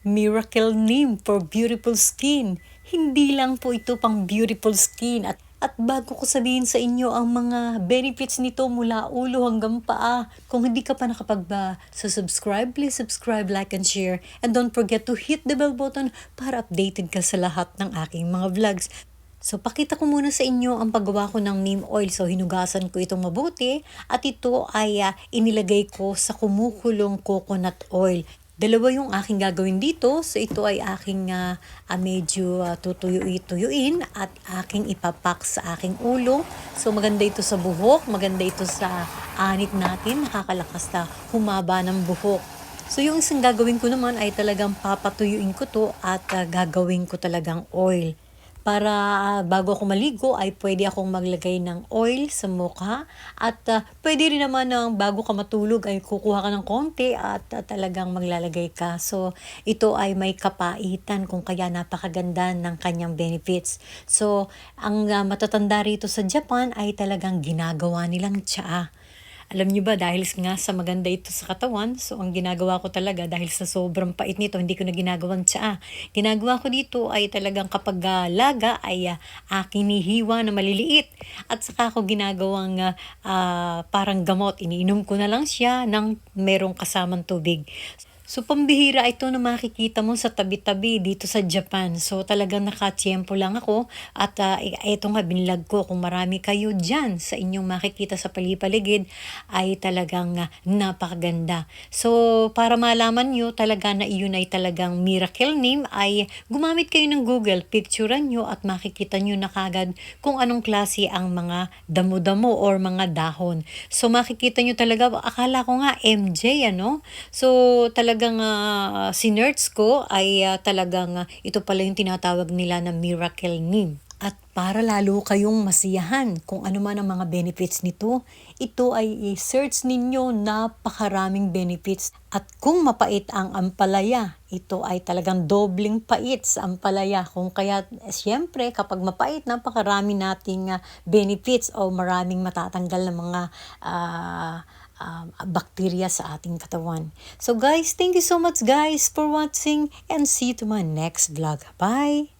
Miracle Neem for beautiful skin. Hindi lang po ito pang beautiful skin at bago ko sabihin sa inyo ang mga benefits nito mula ulo hanggang paa, kung hindi ka pa subscribe, please subscribe, like, and share. And don't forget to hit the bell button para updated ka sa lahat ng aking mga vlogs. So, pakita ko muna sa inyo ang paggawa ko ng neem oil. So, hinugasan ko itong mabuti at ito ay inilagay ko sa kumukulong coconut oil. Dalawa yung aking gagawin dito. So, ito ay aking medyo tutuyuin at aking ipapak sa aking ulo. So, maganda ito sa buhok, maganda ito sa anit natin, nakakalakas na humaba ng buhok. So, yung isang gagawin ko naman ay talagang papatuyuin ko to at gagawin ko talagang oil. Para bago ako maligo ay pwede akong maglagay ng oil sa mukha at pwede rin naman bago ka matulog ay kukuha ka ng konti at talagang maglalagay ka. So ito ay may kapaitan kung kaya napakaganda ng kanyang benefits. So ang matatanda rito sa Japan ay talagang ginagawa nilang tsaa. Alam niyo ba, dahil nga sa maganda ito sa katawan, so ang ginagawa ko talaga dahil sa sobrang pait nito, hindi ko na ginagawang tsaa. Ginagawa ko dito ay talagang kapag laga ay aking nihiwa na maliliit. At saka ako ginagawang parang gamot. Iniinom ko na lang siya ng merong kasamang tubig. So, pambihira ito na makikita mo sa tabi-tabi dito sa Japan. So, talagang nakatiyempo lang ako. At ito nga, binlog ko. Kung marami kayo dyan sa inyong makikita sa palipaligid, ay talagang napakaganda. So, para malaman nyo talaga na iyon ay talagang miracle neem, ay gumamit kayo ng Google. Picturean nyo at makikita nyo na kagad kung anong klase ang mga damo-damo or mga dahon. So, makikita nyo talaga, akala ko nga MJ, ano? So, talagang sinerch ko ay talagang ito pala yung tinatawag nila na miracle neem. At para lalo kayong masiyahan kung ano man ang mga benefits nito, ito ay i-search ninyo, napakaraming benefits. At kung mapait ang ampalaya, ito ay talagang dobling pait sa ampalaya. Kung kaya, siyempre, kapag mapait, napakarami nating benefits o maraming matatanggal ng mga bacteria sa ating katawan. So guys, thank you so much guys for watching and see you to my next vlog. Bye!